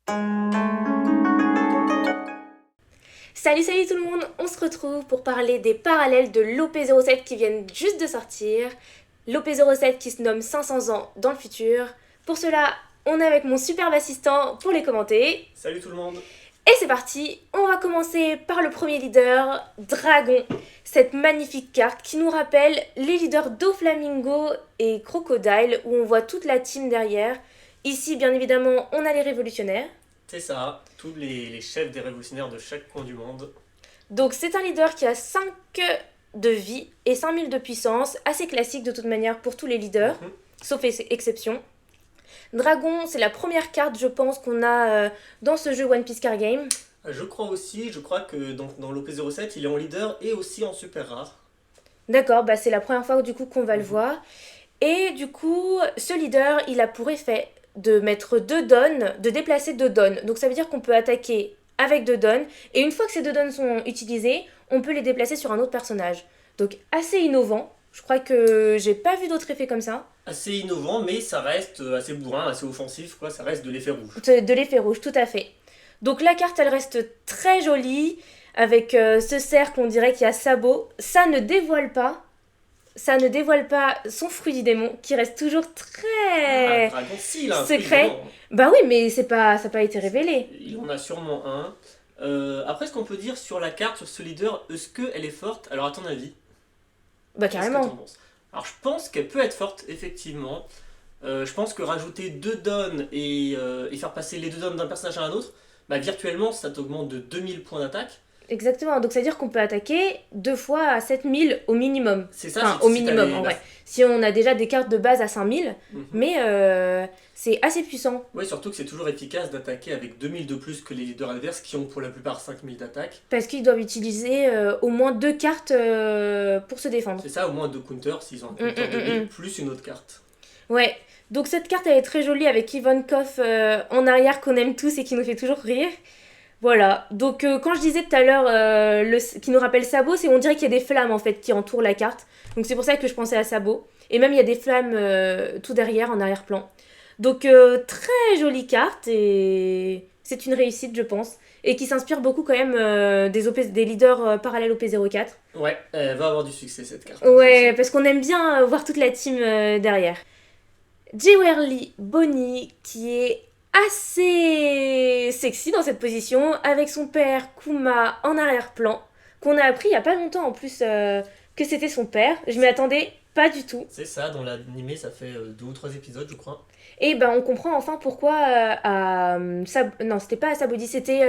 Salut tout le monde, on se retrouve pour parler des parallèles de l'OP07 qui viennent juste de sortir. L'OP07 qui se nomme 500 ans dans le futur. Pour cela, on est avec mon superbe assistant pour les commenter. Salut tout le monde. Et c'est parti, on va commencer par le premier leader, Dragon. Cette magnifique carte qui nous rappelle les leaders Doflamingo et Crocodile où on voit toute la team derrière. Ici, bien évidemment, on a les révolutionnaires. C'est ça, tous les chefs des révolutionnaires de chaque coin du monde. Donc c'est un leader qui a 5 de vie et 5000 de puissance, assez classique de toute manière pour tous les leaders, sauf exception. Dragon, c'est la première carte, je pense, qu'on a dans ce jeu One Piece Card Game. Je crois aussi, que donc, dans l'OP07, il est en leader et aussi en super rare. D'accord, bah c'est la première fois du coup qu'on va le voir. Et du coup, ce leader, il a pour effet de mettre 2 dons, de déplacer 2 dons. Donc ça veut dire qu'on peut attaquer avec 2 dons, et une fois que ces 2 dons sont utilisés, on peut les déplacer sur un autre personnage. Donc assez innovant, je crois que j'ai pas vu d'autres effets comme ça. Assez innovant, mais ça reste assez bourrin, assez offensif, quoi. Ça reste de l'effet rouge. De l'effet rouge, tout à fait. Donc la carte, elle reste très jolie, avec ce cercle, on dirait qu'il y a sabot. Ça ne dévoile pas son fruit du démon, qui reste toujours très Dragon, si, il a un secret. fruit, Bah oui, mais ça n'a pas été révélé. il en a sûrement un. Après, ce qu'on peut dire sur la carte, sur ce leader, est-ce qu'elle est forte? Alors, à ton avis, Bah qu'est-ce que carrément. t'en penses? Alors, je pense qu'elle peut être forte, effectivement. Je pense que rajouter 2 dons et faire passer les 2 dons d'un personnage à un autre, bah, virtuellement, ça t'augmente de 2000 points d'attaque. Exactement, donc ça veut dire qu'on peut attaquer 2 fois à 7000 au minimum. C'est ça, Enfin, si, au si t'as minimum les- en la- vrai. Si on a déjà des cartes de base à 5000, Mhm. mais c'est assez puissant. Ouais, surtout que c'est toujours efficace d'attaquer avec 2000 de plus que les leaders adverses qui ont pour la plupart 5000 d'attaque. Parce qu'ils doivent utiliser au moins 2 cartes pour se défendre. C'est ça, au moins 2 counters s'ils ont un counter de 1000 plus une autre carte. Ouais, donc cette carte elle est très jolie avec Ivankov en arrière qu'on aime tous et qui nous fait toujours rire. Voilà, donc quand je disais tout à l'heure qui nous rappelle Sabot, c'est on dirait qu'il y a des flammes en fait qui entourent la carte. Donc c'est pour ça que je pensais à Sabot. Et même il y a des flammes tout derrière en arrière-plan. Donc très jolie carte et c'est une réussite je pense. Et qui s'inspire beaucoup quand même des leaders parallèles au P04. Ouais, elle va avoir du succès cette carte. Ouais, parce qu'on aime bien voir toute la team derrière. Jewelry Bonnie qui est assez sexy dans cette position avec son père Kuma en arrière-plan qu'on a appris il y a pas longtemps en plus que c'était son père. Je m'y attendais pas du tout. C'est ça, dans l'animé, ça fait 2 ou 3 épisodes, je crois. Et ben on comprend enfin pourquoi non, c'était pas à Sabodi, c'était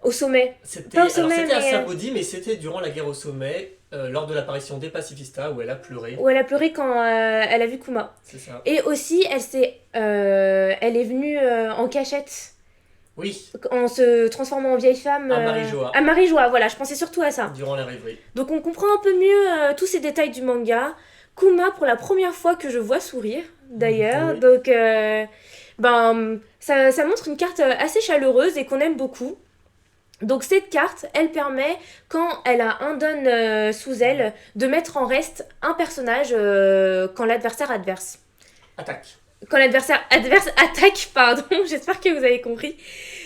au sommet. Pas au sommet, C'était à mais Sabodi, mais c'était durant la guerre au sommet, lors de l'apparition des pacifistas, où elle a pleuré. où elle a pleuré quand elle a vu Kuma. C'est ça. Et aussi elle est venue en cachette. Oui, En se transformant en vieille femme. à Marie-Joa, À Marie-Joa, voilà, je pensais surtout à ça. durant la rêverie. Donc on comprend un peu mieux tous ces détails du manga. Kuma, pour la première fois que je vois sourire, d'ailleurs. Oui. Donc, ça montre une carte assez chaleureuse et qu'on aime beaucoup. Donc cette carte, elle permet, quand elle a un don sous elle, de mettre en reste un personnage quand l'adversaire adverse. Attaque. Quand l'adversaire adverse attaque, pardon, j'espère que vous avez compris.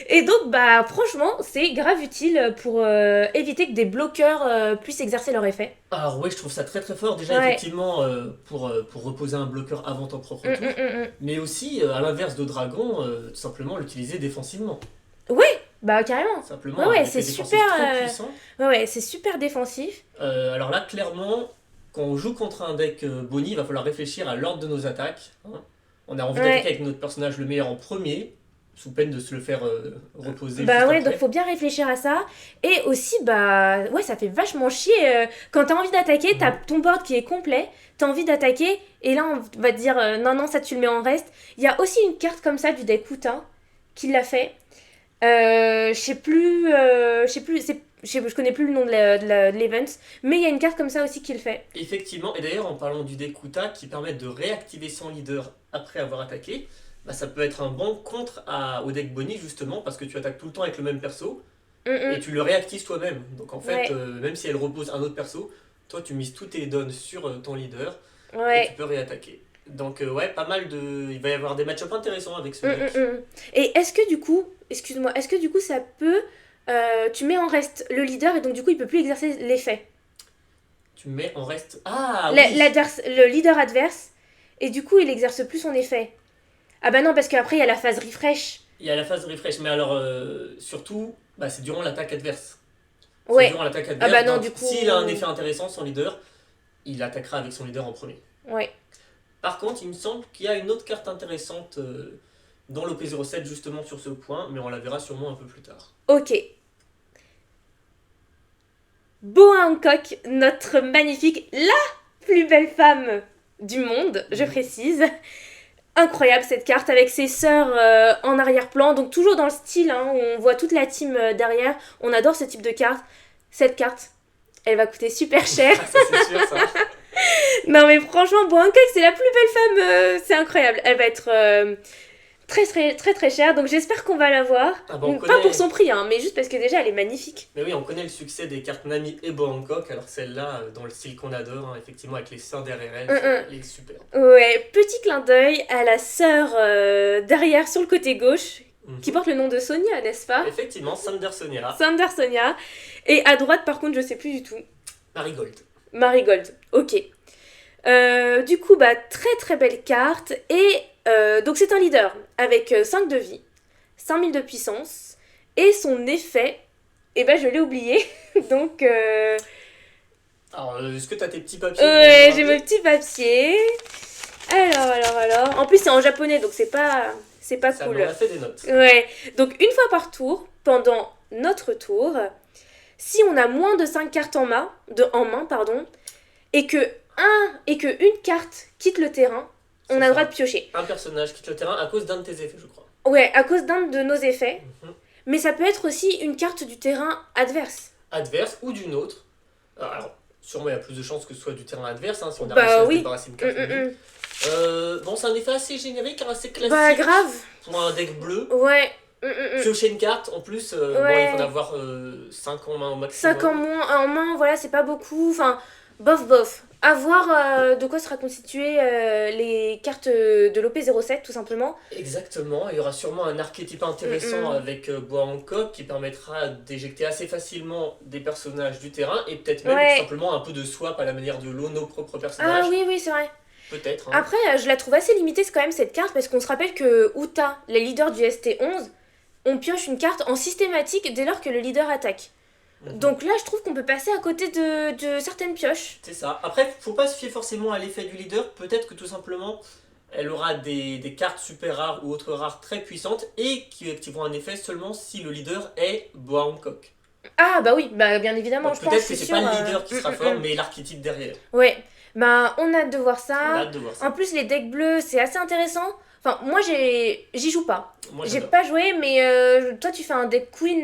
Et donc, bah, franchement, c'est grave utile pour éviter que des bloqueurs puissent exercer leur effet. Alors ouais, je trouve ça très très fort, déjà Ouais. effectivement, pour reposer un bloqueur avant ton propre tour. Mais aussi, à l'inverse de Dragon, tout simplement l'utiliser défensivement. Bah, carrément. Simplement, Ouais, ouais, un effet c'est défensif super, très puissant. Ouais, c'est super défensif. Alors là, clairement, quand on joue contre un deck Bonnie, il va falloir réfléchir à l'ordre de nos attaques, hein. On a envie Ouais. d'attaquer avec notre personnage le meilleur en premier, sous peine de se le faire reposer Bah juste ouais, après. donc faut bien réfléchir à ça. Et aussi, bah, ouais, ça fait vachement chier. Quand t'as envie d'attaquer, t'as ton board qui est complet, t'as envie d'attaquer, et là on va te dire non, non, ça tu le mets en reste. Il y a aussi une carte comme ça du deck Uta qui l'a fait. Je connais plus le nom de l'event, mais il y a une carte comme ça aussi qui le fait. Effectivement, et d'ailleurs en parlant du deck Uta qui permet de réactiver son leader après avoir attaqué, bah, ça peut être un bon contre au deck Bonnie justement parce que tu attaques tout le temps avec le même perso et tu le réactives toi-même. Donc en fait, Ouais. même si elle repose un autre perso, toi tu mises tous tes dons sur ton leader et Ouais. tu peux réattaquer. Donc ouais, pas mal de... Il va y avoir des match-ups intéressants avec ce Hum, deck. hum, hum. Et est-ce que du coup, excuse-moi, est-ce que du coup ça peut... tu mets en reste le leader et donc du coup il peut plus exercer l'effet. Tu mets en reste... Ah oui. Le leader adverse, et du coup il exerce plus son effet. Ah bah non, parce qu'après il y a la phase refresh. Il y a la phase refresh, mais alors surtout, bah, c'est durant l'attaque adverse. C'est Ouais. durant l'attaque Ah bah adverse, non, donc du coup... s'il a un effet intéressant, son leader, il attaquera avec son leader en premier. Ouais. Par contre, il me semble qu'il y a une autre carte intéressante dans l'OP07 justement sur ce point, mais on la verra sûrement un peu plus tard. Ok. Boa Hancock, notre magnifique, la plus belle femme du monde, je précise. Incroyable cette carte avec ses sœurs en arrière-plan, donc toujours dans le style hein, où on voit toute la team derrière. On adore ce type de carte. Cette carte, elle va coûter super cher. Ça c'est sûr ça. Non mais franchement, Boa Hancock c'est la plus belle femme, c'est incroyable. Elle va être très chère, donc j'espère qu'on va l'avoir. Ah bah, on Pas connaît... pour son prix, hein, mais juste parce que déjà elle est magnifique. Mais oui, on connaît le succès des cartes Nami et Bangkok, alors celle-là, dans le style qu'on adore, hein, effectivement avec les sœurs derrière elle, elle est super. Ouais, petit clin d'œil à la sœur derrière sur le côté gauche, qui porte le nom de Sonia, n'est-ce pas? Effectivement, Sander Sonia. Sander Sonia. Et à droite, par contre, je sais plus du tout. Marigold. Marigold, ok. Du coup, bah, très belle carte. Et donc, c'est un leader avec 5 de vie, 5000 de puissance. Et son effet, eh ben, je l'ai oublié. Donc, Alors, est-ce que t'as tes petits papiers? ouais, j'ai mes petits papiers. Alors. En plus, c'est en japonais, donc c'est pas Ça cool. m'en a fait des notes. Ouais. Donc, une fois par tour, pendant notre tour, si on a moins de 5 cartes en main, et que une carte quitte le terrain, on a le droit de piocher. Un personnage quitte le terrain à cause d'un de tes effets, je crois. Ouais, à cause d'un de nos effets. Mhm. Mais ça peut être aussi une carte du terrain adverse. Adverse ou d'une autre. Alors, sûrement il y a plus de chances que ce soit du terrain adverse, hein, si on a Bah réussi à se oui. débarrasser une carte. Bon, c'est un effet assez générique, hein, assez classique. Bah grave. Pour un deck bleu. Ouais. Piocher une carte, en plus, Ouais. bon, il faut en avoir 5 en main au maximum. 5 en main, voilà, c'est pas beaucoup. Enfin, bof. À voir de quoi sera constitué les cartes de l'OP07, tout simplement. Exactement, il y aura sûrement un archétype intéressant avec Bois Hancock qui permettra d'éjecter assez facilement des personnages du terrain et peut-être même tout simplement un peu de swap à la manière de l'eau, nos propres personnages. Ah oui, c'est vrai. Peut-être. Hein. Après, je la trouve assez limitée quand même cette carte parce qu'on se rappelle que Uta, les leaders du ST11, on pioche une carte en systématique dès lors que le leader attaque. Donc là, je trouve qu'on peut passer à côté de certaines pioches. C'est ça. Après, faut pas se fier forcément à l'effet du leader. Peut-être que tout simplement, elle aura des cartes super rares ou autres rares très puissantes et qui activeront un effet seulement si le leader est Bois Hancock. Ah bah oui, bah bien évidemment, Donc, je pense. peut-être que c'est pas le leader qui sera fort, mais l'archétype derrière. Ouais, bah on a hâte de voir ça. On a hâte de voir ça. En plus, les decks bleus, c'est assez intéressant. Enfin, moi, j'y joue pas. Moi, j'ai pas joué, mais toi, tu fais un deck queen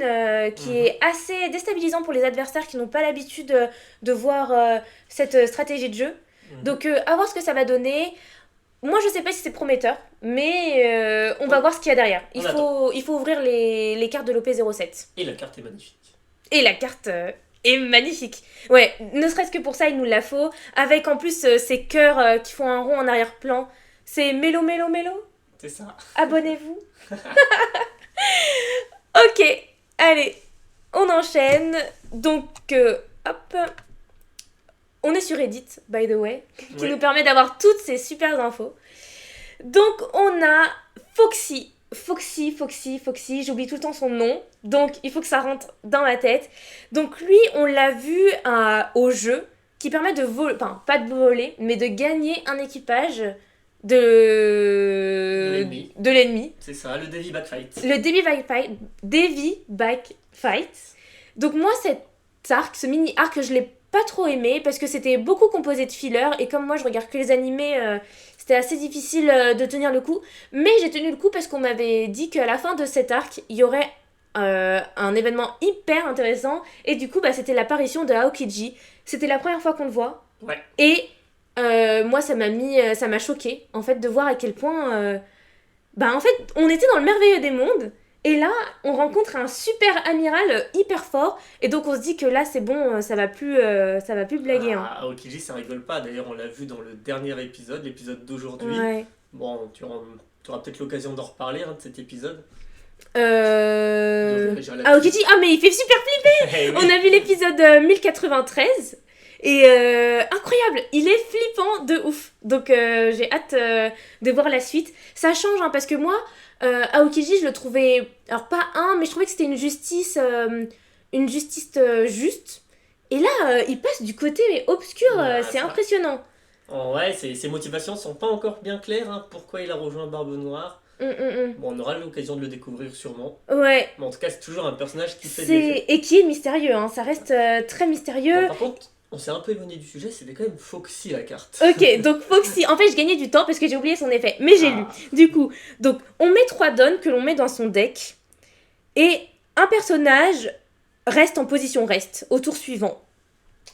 qui est assez déstabilisant pour les adversaires qui n'ont pas l'habitude de voir cette stratégie de jeu. Donc, à voir ce que ça va donner. Moi, je sais pas si c'est prometteur, mais on va voir ce qu'il y a derrière. Il faut ouvrir les cartes de l'OP07. Et la carte est magnifique. Et la carte est magnifique. Ouais, ne serait-ce que pour ça, il nous la faut. Avec en plus ces cœurs qui font un rond en arrière-plan. C'est mélo. C'est ça. Abonnez-vous. Ok, allez, on enchaîne. Donc, hop. On est sur Reddit, by the way, qui nous permet d'avoir toutes ces super infos. Donc, on a Foxy, j'oublie tout le temps son nom, donc il faut que ça rentre dans ma tête. Donc lui, on l'a vu au jeu, qui permet de voler, enfin pas de voler, mais de gagner un équipage de l'ennemi. C'est ça, le Davy Backfight. Le Davy Backfight. Donc moi, cet arc, ce mini-arc, je l'ai pas trop aimé, parce que c'était beaucoup composé de fillers, et comme moi je regarde que les animés... C'était assez difficile de tenir le coup, mais j'ai tenu le coup parce qu'on m'avait dit qu'à la fin de cet arc, il y aurait un événement hyper intéressant, et du coup, c'était l'apparition de Aokiji. C'était la première fois qu'on le voit, et moi, ça m'a choqué en fait de voir à quel point, en fait, on était dans le merveilleux des mondes, Et là, on rencontre un super amiral hyper fort. Et donc, on se dit que là, c'est bon, ça va plus blaguer. Hein. Ah, Aokiji, ça rigole pas. D'ailleurs, on l'a vu dans le dernier épisode, l'épisode d'aujourd'hui. Ouais. Bon, tu auras peut-être l'occasion d'en reparler de cet épisode. Aokiji, ah, mais il fait super flipper. Eh oui. On a vu l'épisode 1093. Et incroyable, il est flippant de ouf. Donc j'ai hâte de voir la suite. Ça change hein, parce que moi, Aokiji, je le trouvais, alors pas mais je trouvais que c'était une justice juste. Et là, il passe du côté obscur, Bah, c'est ça. impressionnant. Oh, ouais, ses motivations sont pas encore bien claires. Pourquoi il a rejoint Barbe Noire? Hum. Bon, on aura l'occasion de le découvrir sûrement. Ouais, Mais en tout cas, c'est toujours un personnage qui fait de l'effet. et qui est mystérieux, hein. Ça reste très Bon, mystérieux. par contre, on s'est un peu éloigné du sujet, c'était quand même Foxy la carte. Ok, donc Foxy, en fait je gagnais du temps parce que j'ai oublié son effet, mais j'ai lu. Ah, Du coup, donc on met 3 donnes que l'on met dans son deck et un personnage reste en position reste au tour suivant.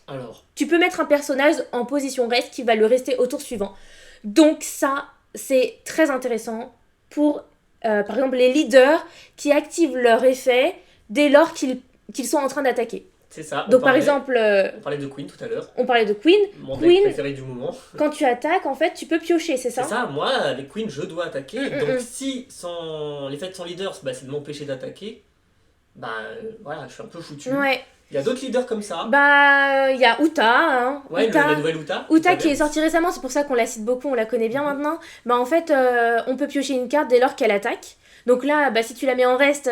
alors, Tu peux mettre un personnage en position reste qui va le rester au tour suivant. Donc ça, c'est très intéressant pour, par exemple, les leaders qui activent leur effet dès lors qu'ils sont en train d'attaquer. c'est ça. Donc par exemple, On parlait de Queen tout à l'heure. on parlait de Queen. Mon deck Queen, préféré du moment. quand tu attaques, en fait, tu peux piocher, c'est ça? C'est ça, moi, avec Queen, je dois attaquer. Mm. Donc, si l'effet de son leader, c'est de m'empêcher d'attaquer, voilà, je suis un peu foutu. Ouais. Il y a d'autres leaders comme ça. Bah, il y a Uta, hein. Ouais, Uta. la nouvelle Uta. Uta qui est sortie récemment, c'est pour ça qu'on la cite beaucoup, on la connaît bien maintenant. Bah en fait, on peut piocher une carte dès lors qu'elle attaque. Donc là, bah, si tu la mets en reste,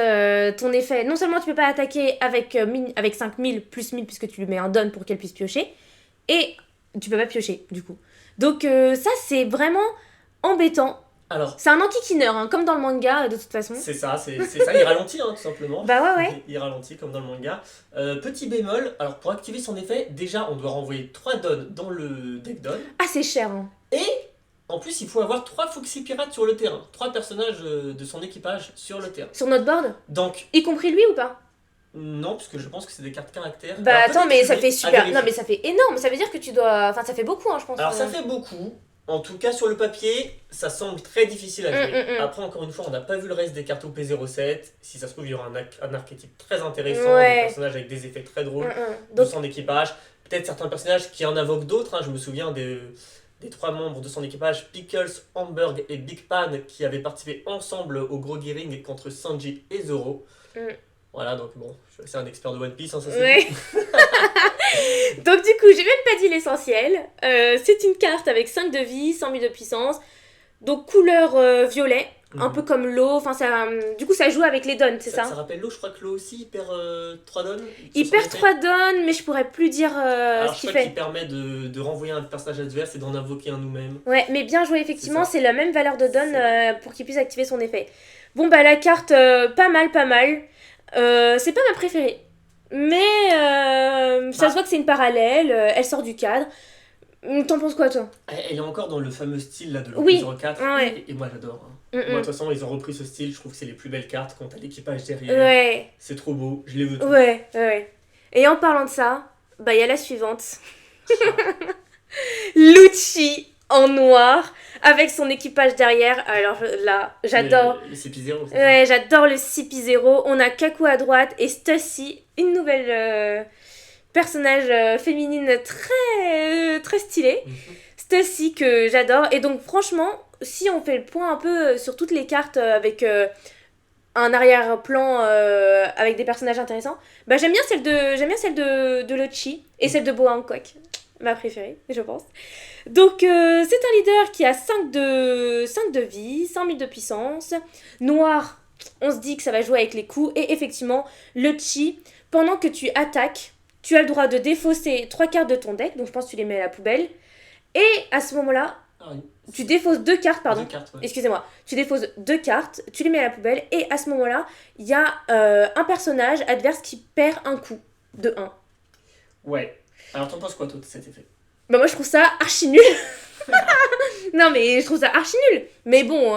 ton effet, non seulement tu peux pas attaquer avec 5000 plus 1000 puisque tu lui mets un don pour qu'elle puisse piocher, et tu peux pas piocher du coup. Donc ça c'est vraiment embêtant. Alors, C'est un anti-killer, hein, comme dans le manga de toute façon. c'est ça, il ralentit tout simplement. Bah ouais. Il ralentit comme dans le manga. Petit bémol, alors pour activer son effet, déjà on doit renvoyer 3 dons dans le deck don. Ah c'est cher. Hein. Et en plus, il faut avoir 3 Foxy Pirates sur le terrain. 3 personnages de son équipage sur le terrain. Sur notre board, Donc, y compris lui ou pas? non, parce que je pense que c'est des cartes caractères. Bah Alors, attends, peut-être mais que ça je fait vais super. vérifier. Non, mais ça fait énorme. Ça veut dire que tu dois. Enfin, ça fait beaucoup, hein, je pense. Alors ça fait beaucoup. En tout cas, sur le papier, ça semble très difficile à jouer. Après, encore une fois, on n'a pas vu le reste des cartes OP07. Si ça se trouve, il y aura un archétype très intéressant, Ouais. des personnages avec des effets très drôles de Donc, son équipage. Peut-être certains personnages qui en invoquent d'autres. Je me souviens des 3 membres de son équipage, Pickles, Hamburg et Big Pan, qui avaient participé ensemble au Gros Gearing contre Sanji et Zoro. Voilà, donc bon, je suis assez un expert de One Piece, ça c'est ouais. Donc du coup, j'ai même pas dit l'essentiel. C'est une carte avec 5 de vie, 100 000 de puissance. Donc couleur violet, un peu comme l'eau. Enfin, du coup, ça joue avec les dons, c'est ça? Ça rappelle l'eau, je crois que l'eau aussi, il perd 3 dons. Il perd 3 dons, mais je pourrais plus dire Alors, ce je qu'il crois fait. qu'il permet de renvoyer un personnage adverse et d'en invoquer un nous-mêmes. Ouais, mais bien joué, effectivement, C'est ça. c'est la même valeur de don pour qu'il puisse activer son effet. Bon, bah la carte, pas mal. C'est pas ma préférée. Mais ça se voit que c'est une parallèle, elle sort du cadre. T'en penses quoi, toi? Elle est encore dans le fameux style là, de Oui. l'OP04, Ouais. et moi j'adore. Moi, de toute façon, ils ont repris ce style, je trouve que c'est les plus belles cartes quand t'as l'équipage derrière. Ouais. C'est trop beau, je les veux tous. Ouais. Et en parlant de ça, bah il y a la suivante. Lucci en noir avec son équipage derrière. Alors là, j'adore. Les CP0, c'est Ouais, j'adore le CP0. On a Kaku à droite et Stussy, une nouvelle personnage féminine très stylée. Stussy que j'adore. Et donc franchement, si on fait le point un peu sur toutes les cartes avec un arrière-plan avec des personnages intéressants, bah j'aime bien celle de Lucci et celle de Boa Hancock. Ma préférée, je pense. Donc, c'est un leader qui a 5 de vie, 100 000 de puissance. Noir, on se dit que ça va jouer avec les coups. Et effectivement, le chi, pendant que tu attaques, tu as le droit de défausser 3 cartes de ton deck. Donc, je pense que tu les mets à la poubelle. Et à ce moment-là, tu défausses 2 cartes, pardon. 2 cartes, ouais. Excusez-moi. Tu défausses 2 cartes, tu les mets à la poubelle. Et à ce moment-là, il y a un personnage adverse qui perd un coup de 1. Ouais. Alors, t'en penses quoi, toi, de cet effet? Bah moi je trouve ça archi nul. Non mais je trouve ça archi nul. Mais bon...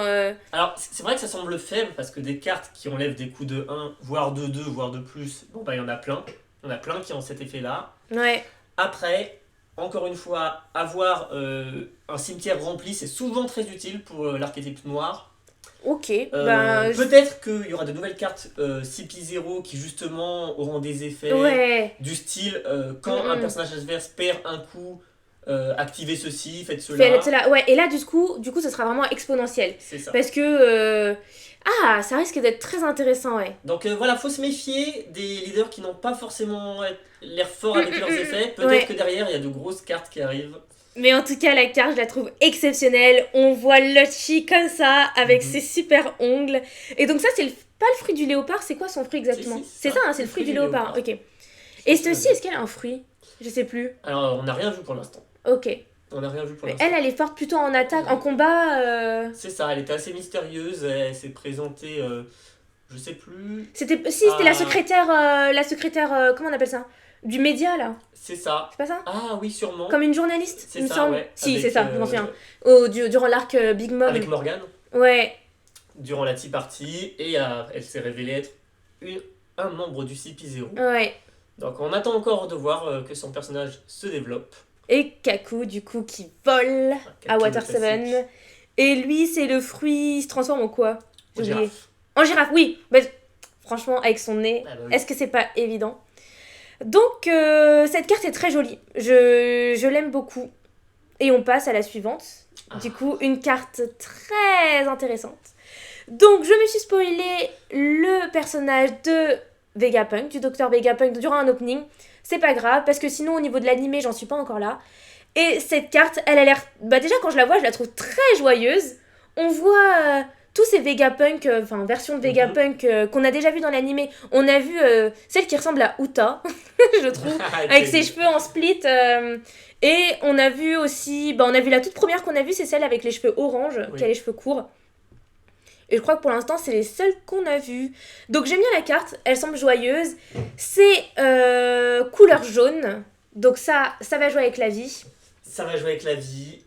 Alors, c'est vrai que ça semble faible, parce que des cartes qui enlèvent des coups de 1, voire de 2, voire de plus, bon bah il y en a plein. Il y en a plein qui ont cet effet-là. Ouais. Après, encore une fois, avoir un cimetière rempli, c'est souvent très utile pour l'archétype noir. Ok, Peut-être qu'il y aura de nouvelles cartes CP0 qui justement auront des effets ouais. du style quand un personnage adverse perd un coup, activez ceci, faites Fais cela. cela. Ouais, et là, du coup, ce sera vraiment exponentiel. C'est ça. Parce que. Ah, ça risque d'être très intéressant, ouais. Donc voilà, faut se méfier des leaders qui n'ont pas forcément l'air forts avec leurs effets. Peut-être ouais. que derrière, il y a de grosses cartes qui arrivent. Mais en tout cas, la carte, je la trouve exceptionnelle. On voit Lucky comme ça, avec ses super ongles. Et donc ça, pas le fruit du léopard, c'est quoi son fruit exactement? C'est ça, hein, c'est le fruit du léopard. Ok. Et ceci, est-ce qu'elle a un fruit? Je sais plus. Alors, on n'a rien vu pour l'instant. Ok. On n'a rien vu pour l'instant. Elle est forte plutôt en attaque, en combat. C'est ça, elle était assez mystérieuse. Elle s'est présentée, je sais plus. C'était la secrétaire, comment on appelle ça? Du média là. C'est ça. C'est pas ça? Ah oui, sûrement. Comme une journaliste, c'est ça, ouais. Si, c'est ça, je m'en souviens. Durant l'arc Big Mom. Avec Morgane. Ouais. Durant la Tea Party, et elle s'est révélée être un membre du CP0. Ouais. Donc on attend encore de voir que son personnage se développe. Et Kaku, du coup, qui vole à Water 7. Et lui, c'est le fruit, il se transforme en quoi? En girafe. En girafe, oui. Bah, franchement, avec son nez, oui. est-ce que c'est pas évident? Donc, cette carte est très jolie. Je l'aime beaucoup. Et on passe à la suivante. Du coup, une carte très intéressante. Donc, je me suis spoilé le personnage de Vegapunk, du docteur Vegapunk, durant un opening. C'est pas grave, parce que sinon, au niveau de l'animé, j'en suis pas encore là. Et cette carte, elle a l'air... Bah déjà, quand je la vois, je la trouve très joyeuse. On voit tous ces Vegapunk, versions de Vegapunk qu'on a déjà vu dans l'animé. On a vu celle qui ressemble à Uta, je trouve, avec ses cheveux en split. Et on a vu aussi... on a vu la toute première qu'on a vue, c'est celle avec les cheveux orange, qui a les cheveux courts. Et je crois que pour l'instant, c'est les seules qu'on a vues. Donc j'aime bien la carte, elle semble joyeuse. C'est couleur jaune, donc ça va jouer avec la vie. Ça va jouer avec la vie,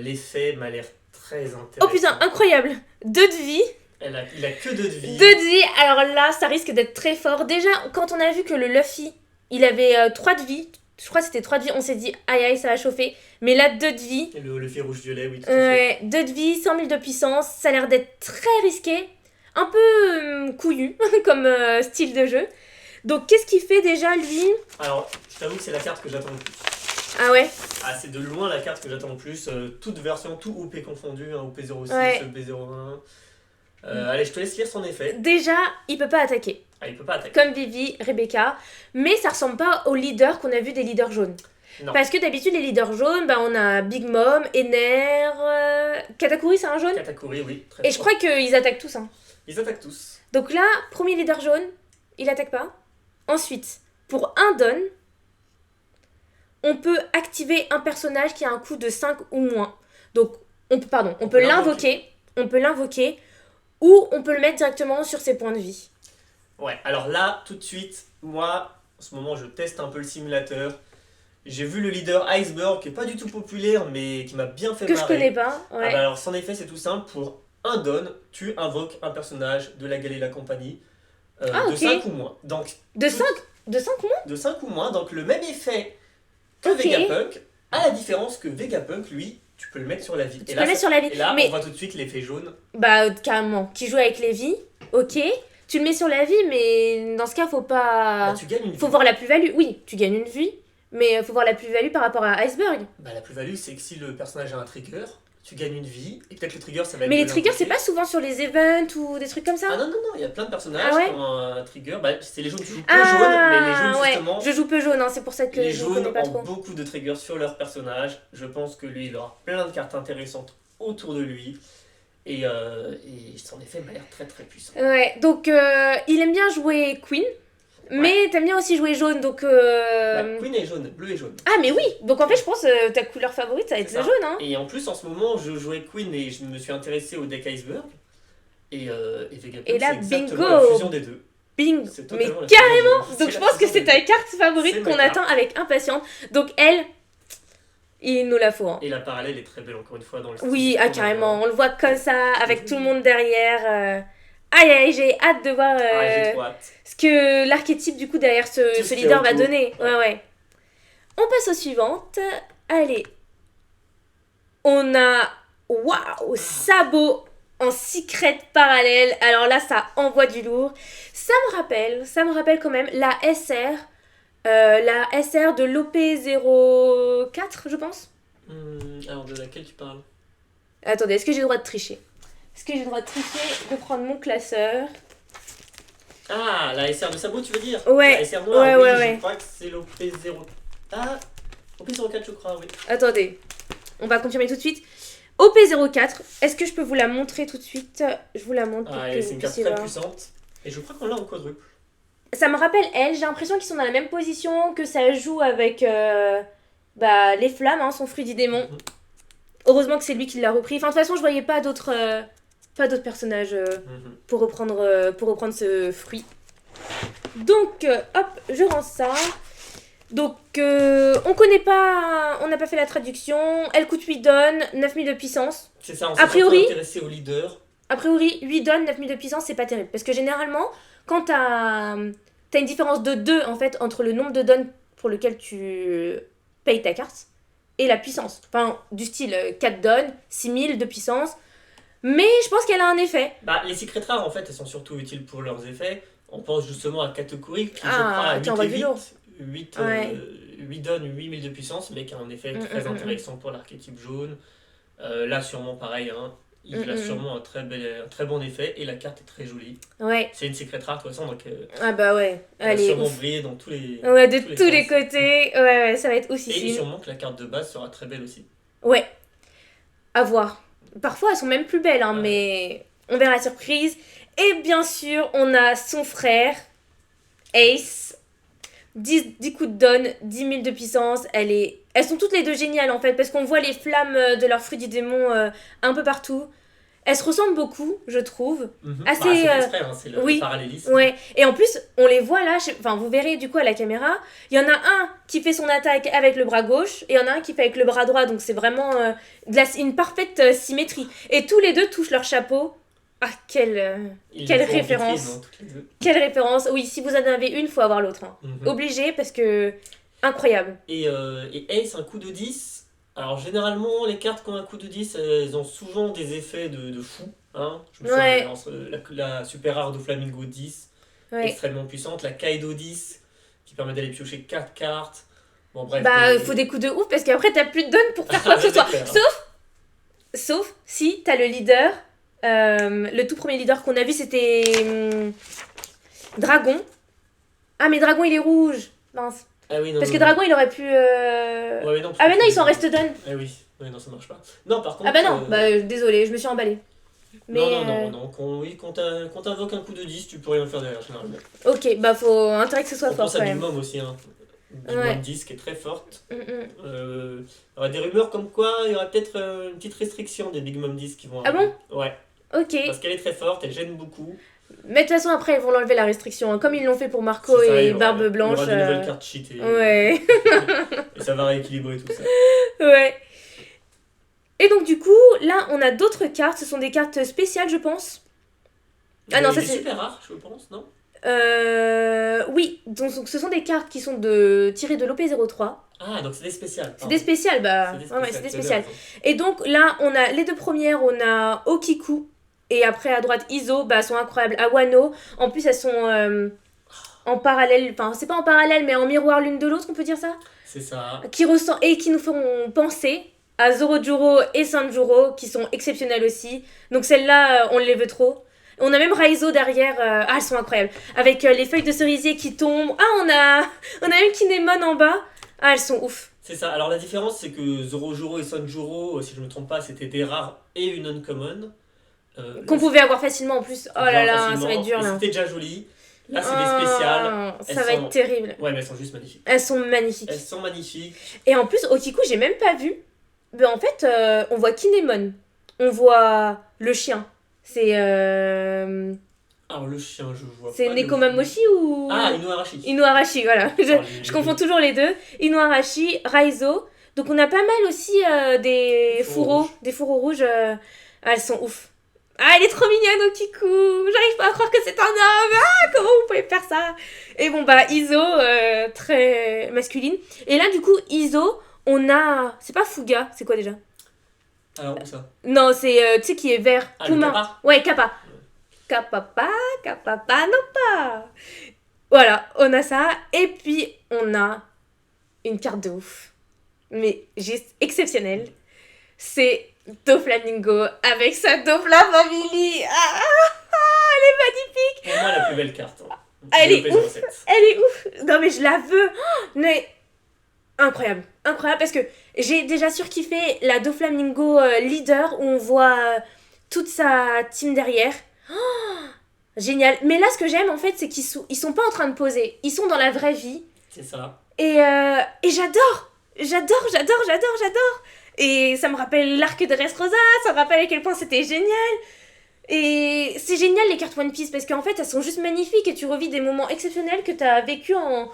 l'effet m'a l'air très intéressant. Oh putain, incroyable! 2 de vie. Il a que 2 de vie. 2 de vie, alors là, ça risque d'être très fort. Déjà, quand on a vu que le Luffy, il avait 3 de vie, je crois que c'était 3 de vie, on s'est dit aïe aïe, ça va chauffer. Mais là, 2 de vie. Et le fil rouge-violet, oui, tout à fait. 2 de vie, 100 000 de puissance, ça a l'air d'être très risqué. Un peu couillu, comme style de jeu. Donc, qu'est-ce qu'il fait déjà, lui? Alors, je t'avoue que c'est la carte que j'attends le plus. Ah ouais? Ah, c'est de loin la carte que j'attends le plus. Toute version, tout OP confondu, hein, OP06, OP01. Allez, je te laisse lire son effet. Déjà, il peut pas attaquer. Ah, il peut pas attaquer. Comme Vivi, Rebecca. Mais ça ressemble pas aux leaders qu'on a vu des leaders jaunes. Non. Parce que d'habitude, les leaders jaunes, on a Big Mom, Ener, Katakuri, c'est un jaune? Katakuri, oui. Et je crois qu'ils attaquent tous. Hein. Ils attaquent tous. Donc là, premier leader jaune, il attaque pas. Ensuite, pour un don, on peut activer un personnage qui a un coût de 5 ou moins. Donc, on peut l'invoquer. On peut l'invoquer. Ou on peut le mettre directement sur ses points de vie. Ouais, alors là, tout de suite, moi, en ce moment, je teste un peu le simulateur. J'ai vu le leader Iceberg, qui est pas du tout populaire, mais qui m'a bien fait marrer. Que je connais pas, ouais. Alors, son effet, c'est tout simple. Pour un don, tu invoques un personnage de la Gale et la compagnie de 5 ou moins. Donc, de 5 ou moins? De 5 ou moins, donc le même effet que Vegapunk, à la différence que Vegapunk, lui, tu peux le mettre sur la vie. Tu peux le mettre sur la vie. Et là, mais... on voit tout de suite l'effet jaune. Carrément. Qui joue avec les vies, ok. Tu le mets sur la vie, mais dans ce cas, faut pas... tu gagnes une vie. Faut voir la plus-value. Oui, tu gagnes une vie, mais faut voir la plus-value par rapport à Iceberg. La plus-value, c'est que si le personnage a un trigger, tu gagnes une vie, et peut-être le trigger, ça va être... Mais les triggers, c'est pas souvent sur les events ou des trucs comme ça? Ah non, il y a plein de personnages qui ont un trigger. C'est les jaunes, tu joues peu jaune, mais les jaunes, justement... Je joue peu jaune, hein, c'est pour ça que les je connais pas trop. Les jaunes ont beaucoup de triggers sur leur personnage. Je pense que lui, il aura plein de cartes intéressantes autour de lui. Et son effet m'a l'air très très puissant. Ouais, donc il aime bien jouer Queen, mais t'aimes bien aussi jouer jaune, donc... Queen est jaune, bleu et jaune. Ah mais oui, donc en fait je pense ta couleur favorite ça va être le jaune. Hein. Et en plus en ce moment je jouais Queen et je me suis intéressé au deck Iceberg. Et Vegapunk, et là, c'est exactement bingo, la fusion des deux. Bingo, mais carrément. Donc je pense que c'est ta carte favorite qu'on attend avec impatience. Donc elle... Il nous la faut. Hein. Et la parallèle est très belle, encore une fois, dans le style. Oui, carrément. On le voit comme ça, avec tout le monde derrière. Aïe, j'ai hâte de voir ce que l'archétype, du coup, derrière ce leader va donner. Ouais. On passe aux suivantes. Allez. On a... Waouh, Sabo en secret parallèle. Alors là, ça envoie du lourd. Ça me rappelle quand même la SR de l'OP04, je pense. Alors, de laquelle tu parles? Attendez, est-ce que j'ai le droit de tricher? De prendre mon classeur? Ah, la SR de sabot, tu veux dire? Ouais. La SR noire, ouais. Je crois que c'est l'OP0. Ah, OP04, je crois, oui. Attendez, on va confirmer tout de suite. OP04, est-ce que je peux vous la montrer tout de suite? Je vous la montre. C'est une carte très puissante. Et je crois qu'on l'a en quadruple. Ça me rappelle elle, j'ai l'impression qu'ils sont dans la même position, que ça joue avec les flammes, hein, son fruit du démon. Heureusement que c'est lui qui l'a repris. Enfin, de toute façon, je voyais pas d'autres personnages pour reprendre ce fruit. Donc, hop, je rends ça. Donc, on connaît pas, on n'a pas fait la traduction. Elle coûte 8 donnes, 9000 de puissance. C'est ça, on s'est intéressé au leader. A priori, 8 donnes, 9000 de puissance, c'est pas terrible. Parce que généralement, quand t'as une différence de 2 en fait entre le nombre de donnes pour lequel tu payes ta carte et la puissance. Enfin, du style 4 donnes, 6000 de puissance. Mais je pense qu'elle a un effet. Les secrets rares, en fait, elles sont surtout utiles pour leurs effets. On pense justement à Katakuri, qui je crois a 8 donnes, 8000 de puissance, mais qui a un effet très intéressant pour l'archétype jaune. Là, sûrement pareil, hein. Il a sûrement un très bon effet et la carte est très jolie. Ouais. C'est une secret rare de toute façon, donc elle va sûrement briller dans tous les tous les côtés. Ouais, ça va être aussi. Et sûrement que la carte de base sera très belle aussi. Ouais, à voir. Parfois elles sont même plus belles, hein, mais on verra la surprise. Et bien sûr, on a son frère, Ace. 10 coups de donne, 10 000 de puissance. Elles sont toutes les deux géniales en fait, parce qu'on voit les flammes de leur fruit du démon un peu partout. Elles se ressemblent beaucoup, je trouve. C'est frère, c'est le parallélisme. Ouais. Et en plus, on les voit là, vous verrez du coup à la caméra, il y en a un qui fait son attaque avec le bras gauche, et il y en a un qui fait avec le bras droit, donc c'est vraiment une parfaite symétrie. Et tous les deux touchent leur chapeau. Ah, quelle référence! Quelle référence! Oui, si vous en avez une, faut avoir l'autre. Hein. Obligé, parce que incroyable. Et Ace, un coup de 10. Alors, généralement, les cartes qui ont un coup de 10, elles ont souvent des effets de fou. Hein. Je me souviens, la super rare de Flamingo 10, extrêmement puissante. La Kaido 10, qui permet d'aller piocher 4 cartes. Bon, bref. Faut des coups de ouf, parce qu'après, t'as plus de donne pour faire quoi que ce soit. Sauf si t'as le leader. Le tout premier leader qu'on a vu, c'était Dragon. Ah, mais Dragon, il est rouge. Mince. Ah oui, non, parce que Dragon, il aurait pu... Ouais, non, mais non, il s'en reste donne. Ah oui, non, ça marche pas. Non, par contre... Ah bah non, désolé, je me suis emballée. Mais non, quand t'invoques un coup de 10, tu peux rien faire derrière, généralement. Ok, faut intérêt que ce soit fort quand même. On pense à Big Mom aussi, hein. Big Mom 10 qui est très forte. Il y aura des rumeurs comme quoi il y aura peut-être une petite restriction des Big Mom 10 qui vont arriver. Ah bon? Ouais. Ok. Parce qu'elle est très forte, elle gêne beaucoup. Mais de toute façon, après, ils vont l'enlever la restriction. Hein, comme ils l'ont fait pour Marco et Barbe Blanche. Il y aura de nouvelles cartes cheatées. Ouais. Et ça va rééquilibrer tout ça. Ouais. Et donc, du coup, là, on a d'autres cartes. Ce sont des cartes spéciales, je pense. Ah non, ça c'est super rare, je pense, non? Oui. Donc, ce sont des cartes qui sont tirées de l'OP03. Ah, donc c'est des spéciales. C'est des spéciales, c'est des spéciales. Et donc, là, on a les deux premières. On a Okiku. Et après, à droite, Iso, sont incroyables. À Wano, en plus, elles sont en parallèle. Enfin, c'est pas en parallèle, mais en miroir l'une de l'autre, on peut dire ça? C'est ça. Qui nous feront penser à Zorojuro et Sanjuro, qui sont exceptionnelles aussi. Donc, celles-là, on les veut trop. On a même Raizo derrière. Elles sont incroyables. Avec les feuilles de cerisier qui tombent. On a même Kinemon en bas. Elles sont ouf. C'est ça. Alors, la différence, c'est que Zorojuro et Sanjuro, si je me trompe pas, c'était des rares et une uncommon. Qu'on pouvait avoir facilement en plus. Oh là là, ça va être dur là. C'était déjà joli. Là, c'est des spéciales. Ça va être terrible. Ouais, mais elles sont juste magnifiques. Elles sont magnifiques. Elles sont magnifiques. Et en plus, Okiku, j'ai même pas vu. Mais en fait, on voit Kinemon. On voit le chien. C'est. Alors, le chien, je vois. C'est Nekomamushi ou. Ah, Inuarashi. Inuarashi, voilà. Je confonds toujours les deux. Inuarashi, Raizo. Donc, on a pas mal aussi des fourreaux rouges. Elles sont ouf. Ah, elle est trop mignonne, Okiku. J'arrive pas à croire que c'est un homme. Ah, comment vous pouvez faire ça? Et bon, Iso, très masculine. Et là, du coup, Iso, on a... C'est pas Fuga, c'est quoi déjà? Alors où ça? Non, c'est, tu sais, qui est vert. Ah, le Kuma. Kappa? Ouais, Kappa. Kappa, Kappa, non pas. Voilà, on a ça. Et puis, on a une carte de ouf. Mais juste exceptionnelle. C'est Doflamingo avec sa Dofla Family. Elle est magnifique. Pour moi, la plus belle carte. Elle de est ouf. l'OP07. Elle est ouf. Non, mais je la veux. Mais incroyable. Incroyable parce que j'ai déjà surkiffé la Doflamingo leader où on voit toute sa team derrière. Génial. Mais là, ce que j'aime en fait, c'est ils sont pas en train de poser. Ils sont dans la vraie vie. C'est ça. Et j'adore. J'adore. Et ça me rappelle l'arc de Dressrosa. Ça me rappelle à quel point c'était génial. Et c'est génial les cartes One Piece parce qu'en fait elles sont juste magnifiques et tu revis des moments exceptionnels que t'as vécu en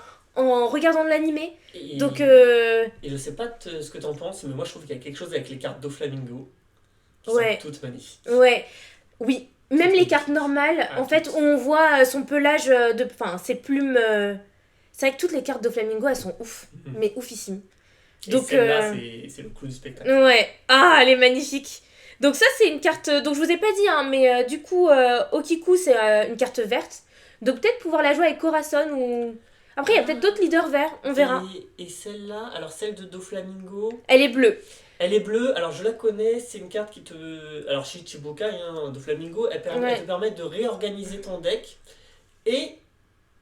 regardant de l'animé. Donc Et je sais pas ce que t'en penses, mais moi je trouve qu'il y a quelque chose avec les cartes Doflamingo qui ouais, sont toutes magnifiques. ouais, oui. Même Toutes les cartes normales, Ah, en fait, toutes. on voit son pelage enfin, ses plumes. C'est vrai que toutes les cartes de Flamingo, elles sont ouf, Mhm. mais oufissimes. Et Donc, celle-là, c'est le clou du spectacle. ouais. Ah, elle est magnifique. Donc ça, c'est une carte... Donc je vous ai pas dit, hein, mais du coup, Okiku, c'est une carte verte. Donc peut-être pouvoir la jouer avec Corazon ou... Après, il y a peut-être d'autres leaders verts, on verra. Et celle-là, alors celle de Doflamingo, Elle est bleue. elle est bleue, alors je la connais, c'est une carte qui te... Alors chez Chichibukai, hein, Doflamingo, elle Ouais. te permet de réorganiser ton deck. Et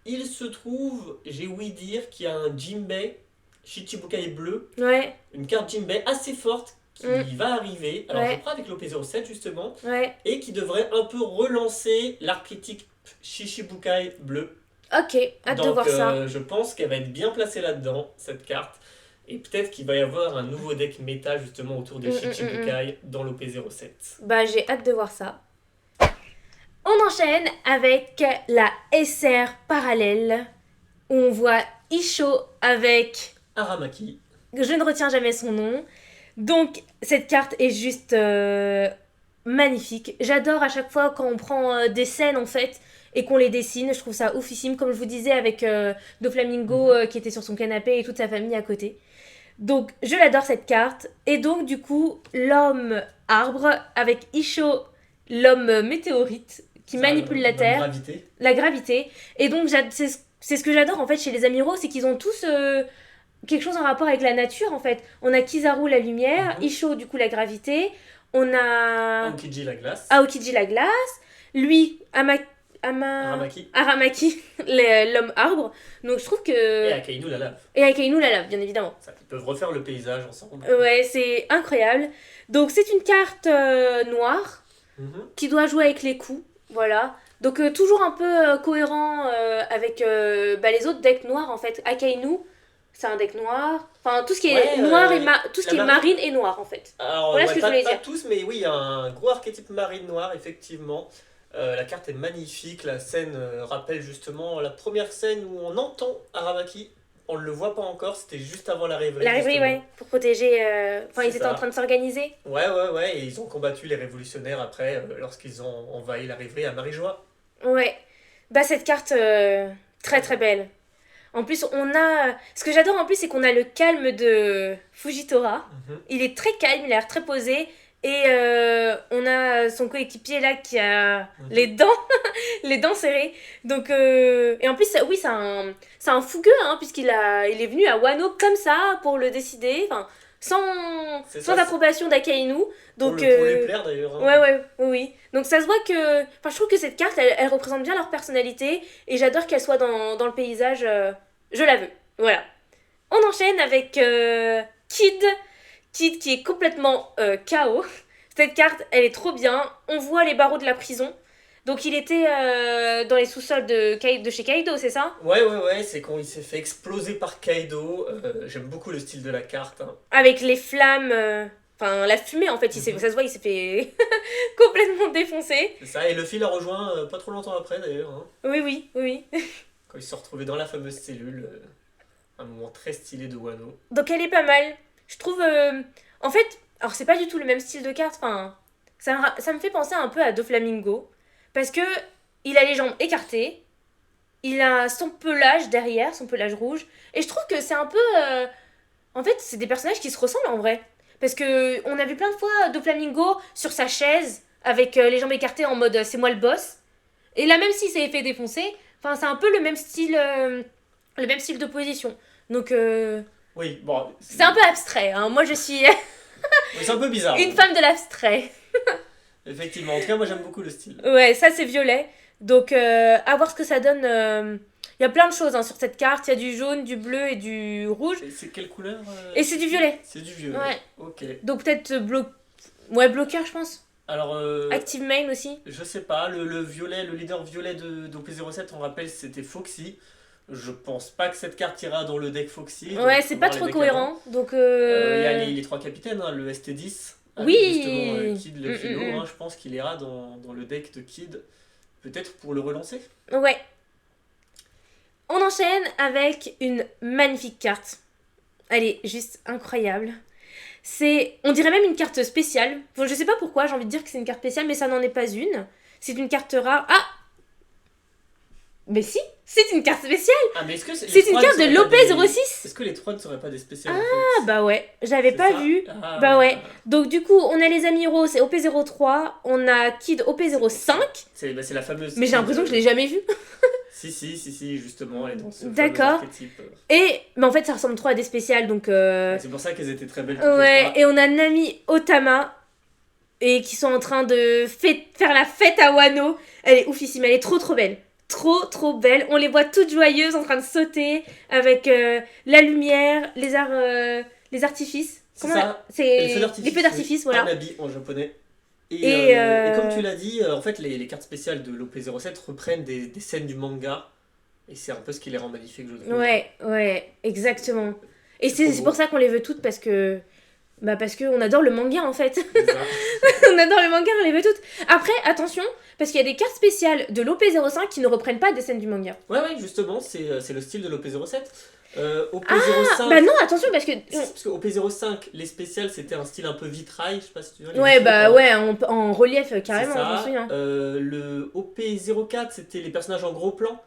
il se trouve, j'ai ouï dire qu'il y a un Jinbei, Shichibukai bleu, Ouais. une carte Jinbei assez forte qui Mm. va arriver, alors Ouais. je crois avec l'OP07 justement, Ouais. et qui devrait un peu relancer l'archétype Shichibukai bleu. Ok, hâte de Donc voir ça. je pense qu'elle va être bien placée là-dedans, cette carte. Et peut-être qu'il va y avoir un nouveau deck méta justement autour des Shichibukai dans l'OP07. Bah, j'ai hâte de voir ça. On enchaîne avec la SR parallèle, où on voit Isho avec... Aramaki. Je ne retiens jamais son nom. Donc, cette carte est juste magnifique. J'adore à chaque fois quand on prend des scènes, en fait, et qu'on les dessine. Je trouve ça oufissime, comme je vous disais, avec Doflamingo qui était sur son canapé et toute sa famille à côté. Donc, je l'adore cette carte. Et donc, du coup, l'homme arbre avec Isho, l'homme météorite, qui Ça, manipule la Terre, gravité. la gravité. Et donc, c'est ce que j'adore en fait chez les Amiraux, c'est qu'ils ont tous quelque chose en rapport avec la nature en fait. On a Kizaru la lumière, Isho du coup la gravité, on a Aokiji la glace. Aokiji la glace, lui Aramaki l'homme arbre. Donc je trouve que Et Akainu la lave. et Akainu la lave bien évidemment. Ça, ils peuvent refaire le paysage ensemble. Ouais, c'est incroyable. Donc c'est une carte noire qui doit jouer avec les coups, voilà. Donc toujours un peu cohérent avec les autres decks noirs en fait. Akainu, c'est un deck noir. Enfin tout ce qui est noir et tout ce qui est marine et noir en fait. Alors Voilà ce que je voulais pas dire. tous, mais oui, il y a un gros archétype marine noire effectivement. La carte est magnifique, la scène rappelle justement la première scène où on entend Aramaki. On ne le voit pas encore, c'était juste avant la rêverie. La rêverie, ouais, pour protéger. Enfin, ils C'est étaient ça. en train de s'organiser. Ouais, et ils ont combattu les révolutionnaires après, lorsqu'ils ont envahi la rêverie à Marie-Joie. Ouais. Bah, cette carte, très très belle. En plus, on a. Ce que j'adore en plus, c'est qu'on a le calme de Fujitora. Il est très calme, il a l'air très posé. Et on a son coéquipier là qui a les dents, les dents serrées. Donc, et en plus, oui, c'est un fougueux, hein, il est venu à Wano comme ça pour le décider, enfin, sans approbation d'Akainu. Donc, pour lui plaire d'ailleurs. Hein. Ouais, oui. Donc ça se voit que. Enfin, je trouve que cette carte, elle représente bien leur personnalité. Et j'adore qu'elle soit dans le paysage. Je la veux. Voilà. On enchaîne avec Kid. Kid qui est complètement KO. Cette carte, elle est trop bien. On voit les barreaux de la prison. Donc il était dans les sous-sols de chez Kaido, c'est ça? Ouais, c'est quand il s'est fait exploser par Kaido. J'aime beaucoup le style de la carte. Hein. Avec les flammes. Enfin, la fumée en fait, ça se voit, il s'est fait complètement défoncer. C'est ça, et Luffy l'a rejoint pas trop longtemps après d'ailleurs. Hein. Oui. Quand ils se sont retrouvés dans la fameuse cellule. Un moment très stylé de Wano. Donc elle est pas mal. Je trouve. En fait, alors c'est pas du tout le même style de carte. Enfin, ça me fait penser un peu à Doflamingo. Parce que il a les jambes écartées. Il a son pelage derrière, son pelage rouge. Et je trouve que c'est un peu. En fait, c'est des personnages qui se ressemblent en vrai. Parce que on a vu plein de fois Doflamingo sur sa chaise, avec les jambes écartées en mode c'est moi le boss. Et là, même s'il s'est fait défoncer, enfin, c'est un peu le même style de position. Donc, Oui, bon. c'est un peu abstrait. Hein. Moi, je suis Oui, c'est un peu bizarre. une femme de l'abstrait. Effectivement, en tout cas, moi j'aime beaucoup le style. Ouais, ça, c'est violet. Donc, à voir ce que ça donne. Il y a plein de choses hein, sur cette carte. Il y a du jaune, du bleu et du rouge. Et c'est quelle couleur Et c'est du violet. C'est du violet. Ouais. Ok. Donc, peut-être bloqueur, je pense. Alors, Active main aussi. je sais pas, le violet, le leader violet d'OP07, on rappelle, c'était Foxy. Je pense pas que cette carte ira dans le deck Foxy. Ouais, c'est pas trop cohérent. Donc, Il y a les trois capitaines, hein, le ST10. Oui. Justement, Kid le philo, hein, je pense qu'il ira dans le deck de Kid. Peut-être pour le relancer. Ouais. On enchaîne avec une magnifique carte. Elle est juste incroyable. On dirait même une carte spéciale. Bon, je sais pas pourquoi, j'ai envie de dire que c'est une carte spéciale, mais ça n'en est pas une. C'est une carte rare. Ah! Mais si, c'est une carte spéciale. Ah, mais est-ce que c'est une carte de l'OP06. Est-ce que les 3 ne seraient pas des spéciales Ah, bah ouais, j'avais pas vu. Bah ouais. Donc du coup, on a les Amiraux, c'est OP03. On a Kid OP05. C'est la fameuse. Mais j'ai l'impression que je l'ai jamais vu. Si, justement, elle est dans ce D'accord. archétype. Mais en fait, ça ressemble trop à des spéciales, donc... C'est pour ça qu'elles étaient très belles. Ouais, et on a Nami Otama, et qui sont en train de faire la fête à Wano. Elle est oufissime, elle est trop belle. Trop belle. On les voit toutes joyeuses, en train de sauter, avec la lumière, les artifices. C'est les feux d'artifice, voilà. Hanabi en japonais. Et comme tu l'as dit, en fait, les cartes spéciales de l'OP07 reprennent des scènes du manga. Et c'est un peu ce qui les rend magnifiques, je trouve. Ouais, exactement. Et c'est pour ça qu'on les veut toutes, parce que on adore le manga, en fait. On adore le manga, on les veut toutes. Après, attention, parce qu'il y a des cartes spéciales de l'OP05 qui ne reprennent pas des scènes du manga. Ouais, justement, c'est le style de l'OP07. OP05... bah non, attention, parce que OP05, les spéciales, c'était un style un peu vitrail, je sais pas si tu vois. Ouais, en relief, carrément, c'est ça. Je me souviens. Le OP04, c'était les personnages en gros plan.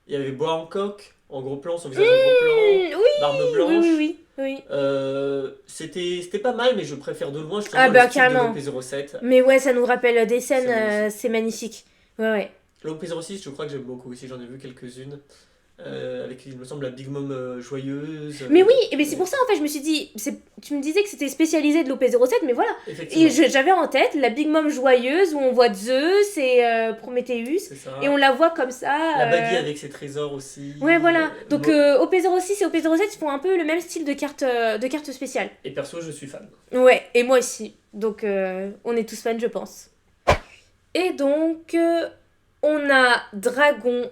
Il y avait Boa Hancock en gros plan, son visage en gros plan, barbe blanche. Oui. C'était pas mal, mais je préfère de loin, je trouve, le style carrément. de l'OP07. Mais ouais, ça nous rappelle des scènes, c'est magnifique. Ouais. L'OP06, je crois que j'aime beaucoup aussi, j'en ai vu quelques-unes. Avec, il me semble, la Big Mom joyeuse. Mais oui, et c'est pour ça en fait, je me suis dit, tu me disais que c'était spécialisé de l'OP07, mais voilà. Et j'avais en tête la Big Mom joyeuse où on voit Zeus et Prometheus, et on la voit comme ça. La baguille avec ses trésors aussi. Ouais, voilà. Donc OP06 et OP07 font un peu le même style de carte spéciale. Et perso, je suis fan. Ouais, et moi aussi. Donc on est tous fans, je pense. Et donc, on a Dragon.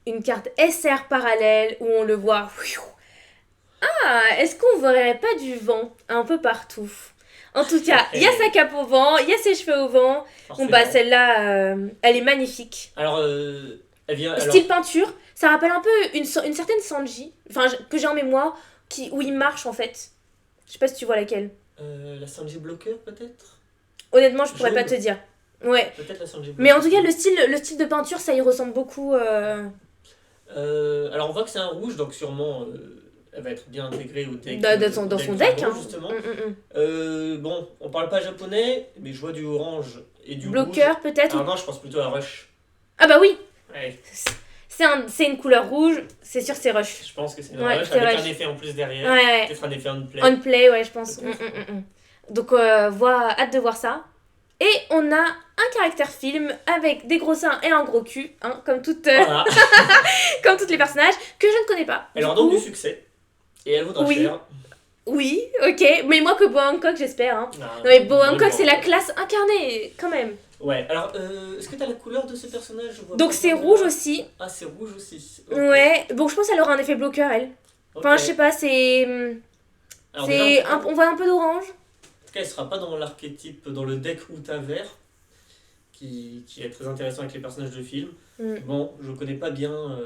Une carte SR parallèle où on le voit. Ah, est-ce qu'on verrait pas du vent un peu partout? En tout cas, il y a sa cape au vent, il y a ses cheveux au vent. Bon, celle-là, elle est magnifique. Alors, elle vient. Style peinture, ça rappelle un peu une certaine Sanji, que j'ai en mémoire, où il marche en fait. Je sais pas si tu vois laquelle. La Sanji Blocker peut-être? Honnêtement, je pourrais pas te dire. Ouais. Peut-être la Sanji Blocker. Mais en tout cas, le style de peinture, ça y ressemble beaucoup. Alors on voit que c'est un rouge, donc sûrement elle va être bien intégrée au deck. Dans son deck, hein. Justement. Bon, on parle pas japonais, mais je vois du orange et du bloqueur rouge. peut-être. Alors non, je pense plutôt à Rush. Ah bah oui. Ouais. C'est une couleur rouge, c'est sûr c'est Rush. Je pense que c'est une Rush avec un effet en plus derrière. Ouais. Peut-être un effet on play. On play, ouais, je pense. Donc hâte de voir ça. Et on a un caractère film avec des gros seins et un gros cul, hein, comme toutes les personnages, que je ne connais pas. Elle aura donc du succès. Et elle vaudra cher. Oui, ok. Mais moi que Boa Hancock, j'espère. Hein. Non, mais Boa Hancock, c'est la classe incarnée, quand même. Ouais, alors, est-ce que t'as la couleur de ce personnage? Donc c'est rouge aussi. Ah, c'est rouge aussi. Okay. Ouais, bon, je pense qu'elle aura un effet bloqueur, elle. Enfin, je sais pas, on voit un peu d'orange. En tout cas, elle sera pas dans l'archétype, dans le deck Uta vert, qui est très intéressant avec les personnages de film. Bon, je connais pas bien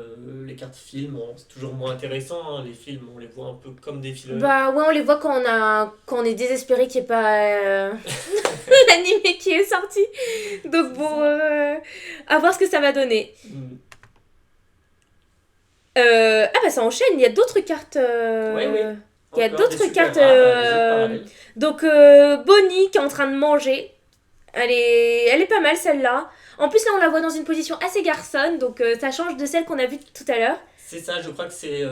les cartes films, bon, c'est toujours moins intéressant, hein. Les films, on les voit un peu comme des films. Bah ouais, on les voit quand on est désespéré qu'il n'y ait pas l'animé qui est sorti. Donc bon, à voir ce que ça va donner. Ah bah ça enchaîne, il y a d'autres cartes. Oui. Il y a Encore des d'autres super cartes. rares, des autres parallèles. Donc, Bonnie qui est en train de manger. Elle est pas mal celle-là. En plus, là, on la voit dans une position assez garçonne. Donc, ça change de celle qu'on a vue tout à l'heure. C'est ça, je crois que c'est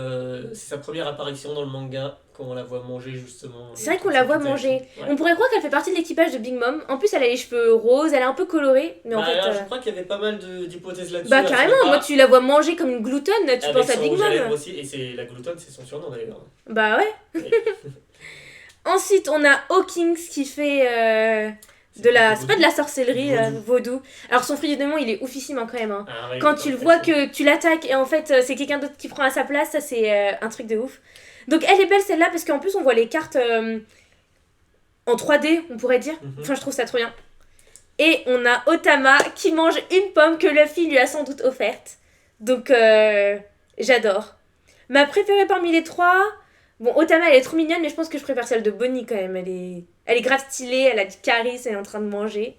sa première apparition dans le manga, quand on la voit manger justement. C'est vrai qu'on la voit manger. Ouais. On pourrait croire qu'elle fait partie de l'équipage de Big Mom. En plus, elle a les cheveux roses, elle est un peu colorée. Mais en fait. Je crois qu'il y avait pas mal d'hypothèses là-dessus. Bah, carrément, moi, tu la vois manger comme une gloutonne, tu avec penses à son Big rouge à Mom. lèvres aussi, et c'est la gloutonne, c'est son surnom d'ailleurs. Bah, ouais. Ensuite, on a Hawkins qui fait. C'est pas de la sorcellerie, vaudou. Alors son fruit du démon, il est oufissime quand même. Hein. Ah, ouais, Quand tu le vois que tu l'attaques et en fait c'est quelqu'un d'autre qui prend à sa place, ça c'est un truc de ouf. Donc elle est belle celle-là parce qu'en plus on voit les cartes en 3D, on pourrait dire. Enfin, je trouve ça trop bien. Et on a Otama qui mange une pomme que Luffy lui a sans doute offerte. Donc j'adore. Ma préférée parmi les trois... Bon, Otama, elle est trop mignonne, mais je pense que je préfère celle de Bonnie quand même. Elle est grave stylée, elle a du charisme, elle est en train de manger.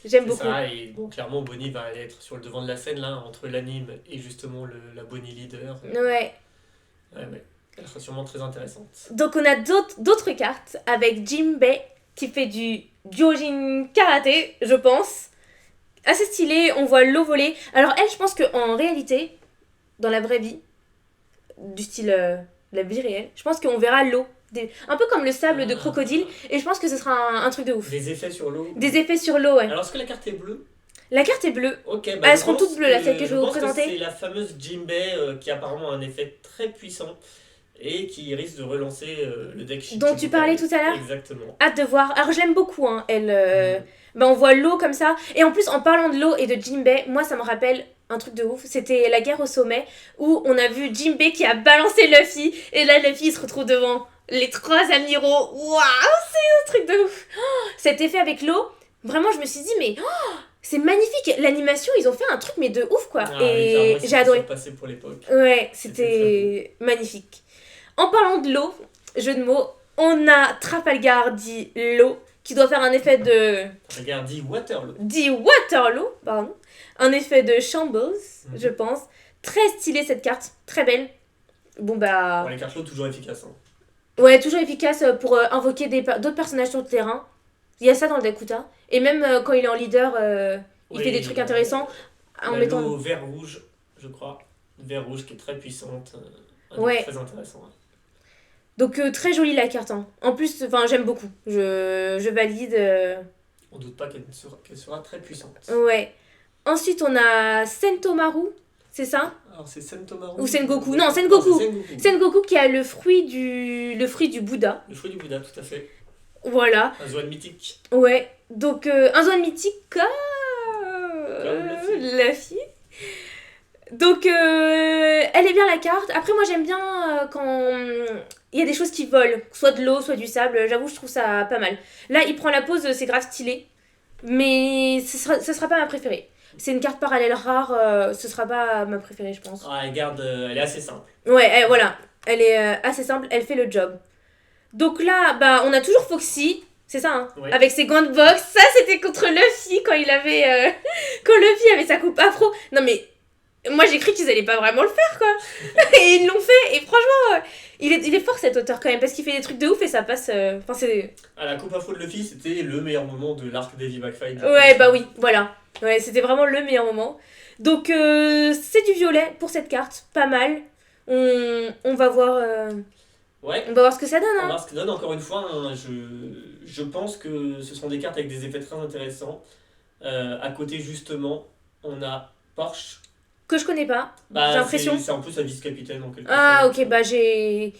J'aime beaucoup. C'est ça, et bon, clairement, Bonnie va aller être sur le devant de la scène, là, entre l'anime et justement la Bonnie leader. Ouais. Ouais. Elle sera sûrement très intéressante. Donc, on a d'autres cartes avec Jinbei qui fait du Gyojin Karaté, je pense. Assez stylé, on voit l'eau voler. Alors, elle, je pense qu'en réalité, dans la vraie vie, du style... la vie réelle, je pense qu'on verra l'eau. Un peu comme le sable de crocodile, et je pense que ce sera un truc de ouf. Des effets sur l'eau. Des effets sur l'eau, ouais. Alors, est-ce que la carte est bleue? La carte est bleue. Ok, elles seront toutes bleues, là, celles que je vais vous présenter. C'est la fameuse Jinbei qui a apparemment un effet très puissant et qui risque de relancer le deck Shichibukai. Dont tu parlais tout à l'heure. Exactement. Hâte de voir. Alors, je l'aime beaucoup, hein. On voit l'eau comme ça. Et en plus, en parlant de l'eau et de Jinbei, moi, ça me rappelle un truc de ouf. C'était la guerre au sommet où on a vu Jinbei qui a balancé Luffy. Et là, Luffy il se retrouve devant les trois amiraux. Waouh, c'est un truc de ouf. Cet effet avec l'eau, vraiment, je me suis dit, mais c'est magnifique. L'animation, ils ont fait un truc, mais de ouf, quoi. Et j'ai adoré. Passé pour l'époque. Ouais, c'était magnifique. En parlant de l'eau, jeu de mots, on a Trafalgar dit l'eau qui doit faire un effet de... Regarde, dit Waterloo. Dit Waterloo, pardon. Un effet de Shambles, je pense. Très stylée cette carte, très belle. Bon bah... les cartes l'eau toujours efficaces. Hein. Ouais, toujours efficace pour invoquer d'autres personnages sur le terrain. Il y a ça dans le Dakuta. Et même quand il est en leader, il fait des trucs intéressants. En mettant... l'eau vert rouge, je crois. Vert rouge qui est très puissante. Très intéressant. Ouais. Donc très jolie la carte. Hein. En plus, j'aime beaucoup. Je valide. On doute pas qu'elle sera très puissante. Ouais. Ensuite, on a Sentomaru, c'est ça? Alors c'est Sentomaru ou Sengoku? Non, Sengoku. Sengoku. Sengoku qui a le fruit du Bouddha. Le fruit du Bouddha, tout à fait. Voilà. Un Zoan mythique. Ouais. Donc un Zoan mythique comme Luffy. Donc elle est bien la carte. Après moi j'aime bien quand il y a des choses qui volent, soit de l'eau, soit du sable. J'avoue je trouve ça pas mal. Là il prend la pose, c'est grave stylé. Mais ce sera pas ma préférée. C'est une carte parallèle rare, ce sera pas ma préférée je pense. Ah elle est assez simple. Ouais, voilà. Elle est assez simple, elle fait le job. Donc là, on a toujours Foxy, c'est ça, hein, ouais. Avec ses gants de boxe. Ça, c'était contre Luffy quand il avait... quand Luffy avait sa coupe afro. Non mais, moi j'ai cru qu'ils allaient pas vraiment le faire, quoi. Et ils l'ont fait, et franchement, il est fort cet auteur quand même, parce qu'il fait des trucs de ouf et ça passe... c'est... la coupe afro de Luffy, c'était le meilleur moment de l'arc d'Heavy McFight. Ouais, oui, voilà. Ouais, c'était vraiment le meilleur moment. Donc, c'est du violet pour cette carte, pas mal. On va voir... Ouais. On va voir ce que ça donne. Hein. On va voir ce que ça donne. Encore une fois, hein, je pense que ce sont des cartes avec des effets très intéressants. À côté, justement, on a Porsche. Que je connais pas, j'ai l'impression. C'est un peu sa vice-capitaine en quelque sorte. Ah, ok, j'ai...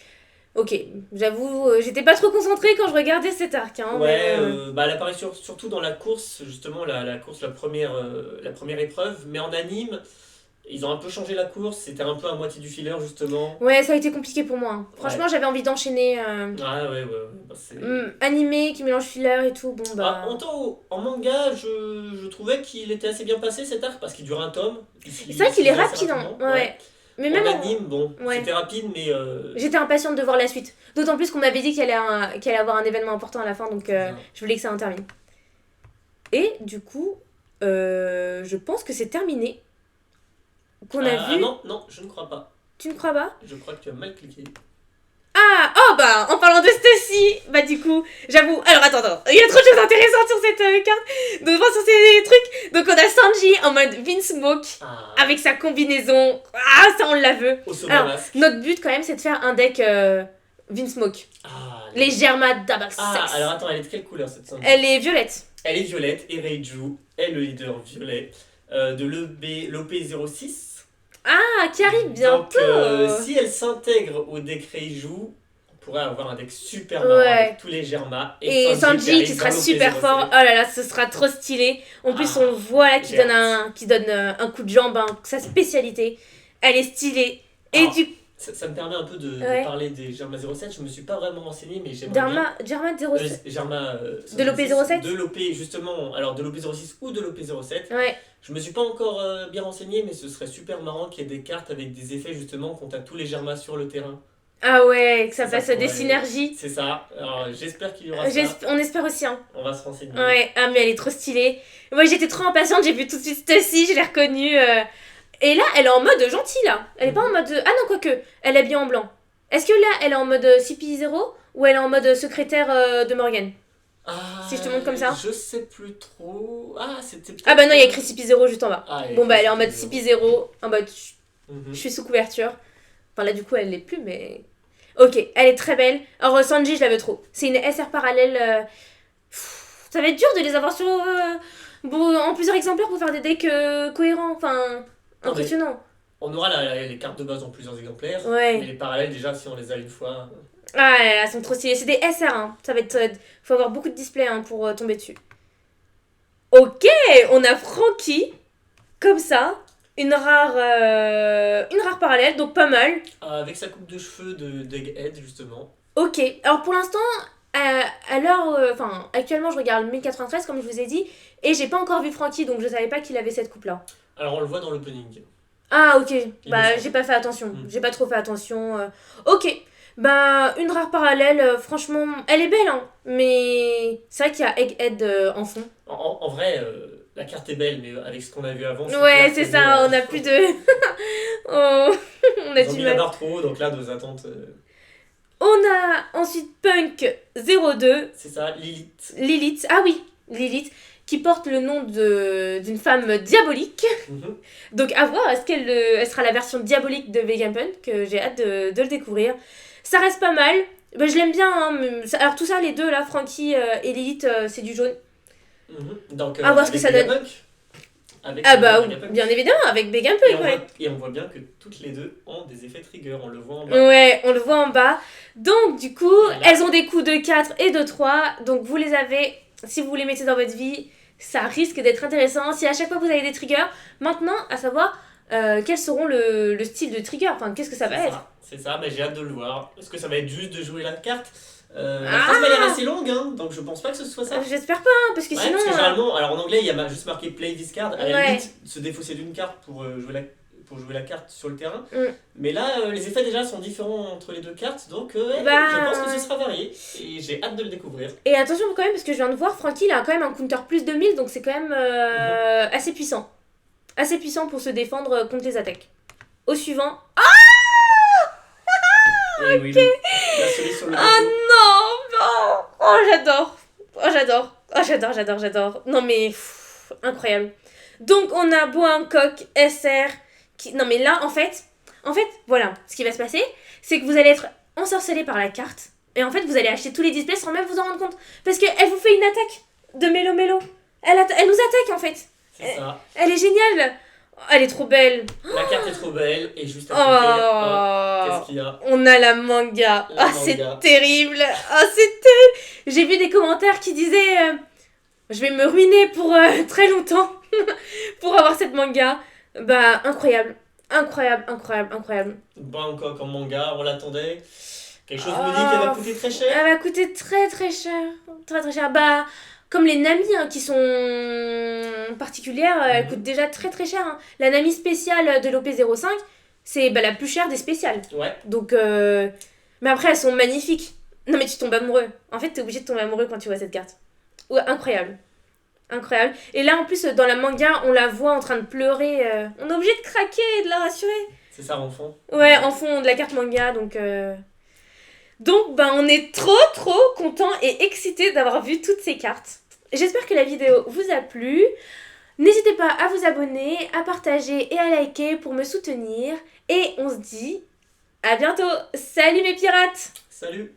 Ok, j'avoue, j'étais pas trop concentrée quand je regardais cet arc. Hein, ouais, elle apparaît surtout dans la course, justement, la première épreuve. Mais en anime... Ils ont un peu changé la course, c'était un peu à moitié du filler justement. Ouais, ça a été compliqué pour moi. Hein. Franchement, j'avais envie d'enchaîner. Ah ouais. Animé, qui mélange filler et tout, en manga, je trouvais qu'il était assez bien passé cet arc parce qu'il dure un tome. C'est vrai qu'il est rapide, hein. Ouais. Mais même en anime, c'était rapide, mais. J'étais impatiente de voir la suite. D'autant plus qu'on m'avait dit qu'il allait avoir un événement important à la fin, donc je voulais que ça en termine. Et du coup, je pense que c'est terminé. Qu'on a vu. Non, je ne crois pas. Tu ne crois pas? Je crois que tu as mal cliqué. Ah, Oh bah, en parlant de Stussy, bah du coup, j'avoue... Alors attends, il y a trop de choses intéressantes sur cette carte. Donc sur ces trucs. Donc on a Sanji en mode Vinsmoke, avec sa combinaison. Ah, ça on la veut. Alors, notre but quand même, c'est de faire un deck Vinsmoke. Les Germa Double Sex. Alors attends, elle est de quelle couleur cette Sanji? Elle est violette. Elle est violette et Reiju est le leader violet de l'OP06. Ah, qui arrive bientôt. Donc si elle s'intègre au deck Reiju, on pourrait avoir un deck super marrant avec tous les Germa. Et Sanji qui sera super fort. Oh là là, ce sera trop stylé. En plus, on voit là qui donne un coup de jambe, sa spécialité. Elle est stylée. Et ça me permet un peu de parler des Germa 07. Je me suis pas vraiment renseigné, mais j'aimerais Germa 07. De l'OP07. De l'OP, justement, alors de l'OP06 ou de l'OP07. Ouais. Je me suis pas encore bien renseigné, mais ce serait super marrant qu'il y ait des cartes avec des effets justement quand t'as tous les Germa sur le terrain. Ah ouais, que ça fasse des synergies. C'est ça. Alors j'espère qu'il y aura ça. On espère aussi. Hein. On va se renseigner. Ouais, ah mais elle est trop stylée. Moi j'étais trop impatiente, j'ai vu tout de suite Stussy, je l'ai reconnue. Et là, elle est en mode gentil là. Elle est pas en mode... Ah non, quoique, elle est bien en blanc. Est-ce que là, elle est en mode CP0 ou elle est en mode secrétaire de Morgan? Si je te montre comme ça. Je sais plus trop. C'était peut-être... Ah bah non, il y a écrit CP0 juste en bas. Bon bah elle est en mode CP0, en mode je suis sous couverture. Enfin là du coup elle l'est plus mais... Ok, elle est très belle. Alors Sanji je la veux trop. C'est une SR parallèle. Ça va être dur de les avoir sur... en plusieurs exemplaires pour faire des decks cohérents. Enfin, impressionnant. On aura les cartes de base en plusieurs exemplaires. Ouais. Mais les parallèles déjà si on les a une fois... Ah, elles sont trop stylées. C'est des SR, hein. Ça va être... faut avoir beaucoup de displays pour tomber dessus. Ok, on a Franky. Comme ça. Une rare parallèle, donc pas mal. Avec sa coupe de cheveux d'Egghead, justement. Ok, alors pour l'instant, à l'heure... actuellement, je regarde 1093, comme je vous ai dit. Et j'ai pas encore vu Franky, donc je savais pas qu'il avait cette coupe-là. Alors on le voit dans l'opening. Ah, ok. Bah, j'ai pas fait attention. J'ai pas trop fait attention. Ok. Bah, une rare parallèle, franchement, elle est belle, hein. Mais c'est vrai qu'il y a Egghead en fond. En vrai, la carte est belle, mais avec ce qu'on a vu avant... Ouais, c'est ça, on a plus de... oh, on a du mal. La barre trop haut, donc là, nos attentes... On a ensuite Punk 02. C'est ça, Lilith. Lilith, ah oui, Lilith, qui porte le nom d'une femme diabolique. Donc à voir, est-ce qu'elle sera la version diabolique de Vegapunk, que j'ai hâte de le découvrir. Ça reste pas mal, bah, je l'aime bien, hein, alors tout ça, les deux là, Franky et Lilith, c'est du jaune. Donc, à voir ce que ça donne. Bien évidemment, avec Vegapunk, ouais. Et on voit bien que toutes les deux ont des effets trigger, on le voit en bas. Ouais, on le voit en bas. Donc du coup, elles ont des coups de 4 et de 3, donc vous les avez, si vous les mettez dans votre vie, ça risque d'être intéressant. Si à chaque fois vous avez des triggers, maintenant, à savoir quels seront le style de trigger, enfin qu'est-ce que ça va être. C'est ça, mais j'ai hâte de le voir. Est-ce que ça va être juste de jouer la carte la phrase m'a l'air assez longue, hein, donc je pense pas que ce soit ça. J'espère pas, hein, parce que sinon... Parce que généralement, alors en anglais, il y a juste marqué play this card, à la limite, se défausser d'une carte pour jouer la carte sur le terrain. Mais là, les effets déjà sont différents entre les deux cartes, donc je pense que ce sera varié, et j'ai hâte de le découvrir. Et attention quand même, parce que je viens de voir, Franky, il a quand même un counter plus 2000, donc c'est quand même assez puissant. Assez puissant pour se défendre contre les attaques. Au suivant... Et oui, la cerise sur le non. Oh, j'adore. Non, mais incroyable. Donc, on a Bohancock, SR. Non, mais là, en fait, voilà. Ce qui va se passer, c'est que vous allez être ensorcelé par la carte. Et en fait, vous allez acheter tous les displays sans même vous en rendre compte. Parce qu'elle vous fait une attaque de mélo. Elle nous attaque, en fait. C'est ça. Elle est géniale. Elle est trop belle. La carte est trop belle et juste à côté, qu'est-ce qu'il y a? On a la manga. C'est terrible. C'est terrible. J'ai vu des commentaires qui disaient je vais me ruiner pour très longtemps pour avoir cette manga. Bah incroyable. Bangkok en manga, on l'attendait. Quelque chose me dit qu'elle va coûter très cher. Elle va coûter très cher. Très cher. Bah comme les Nami qui sont particulières, elles coûtent déjà très cher. Hein. La Nami spéciale de l'OP05, c'est la plus chère des spéciales. Ouais. Donc, mais après, elles sont magnifiques. Non, mais tu tombes amoureux. En fait, t'es obligé de tomber amoureux quand tu vois cette carte. Ouais, incroyable. Et là, en plus, dans la manga, on la voit en train de pleurer. On est obligé de craquer et de la rassurer. C'est ça, en fond. Ouais, en fond de la carte manga, donc Donc on est trop content et excité d'avoir vu toutes ces cartes. J'espère que la vidéo vous a plu. N'hésitez pas à vous abonner, à partager et à liker pour me soutenir. Et on se dit à bientôt. Salut mes pirates! Salut!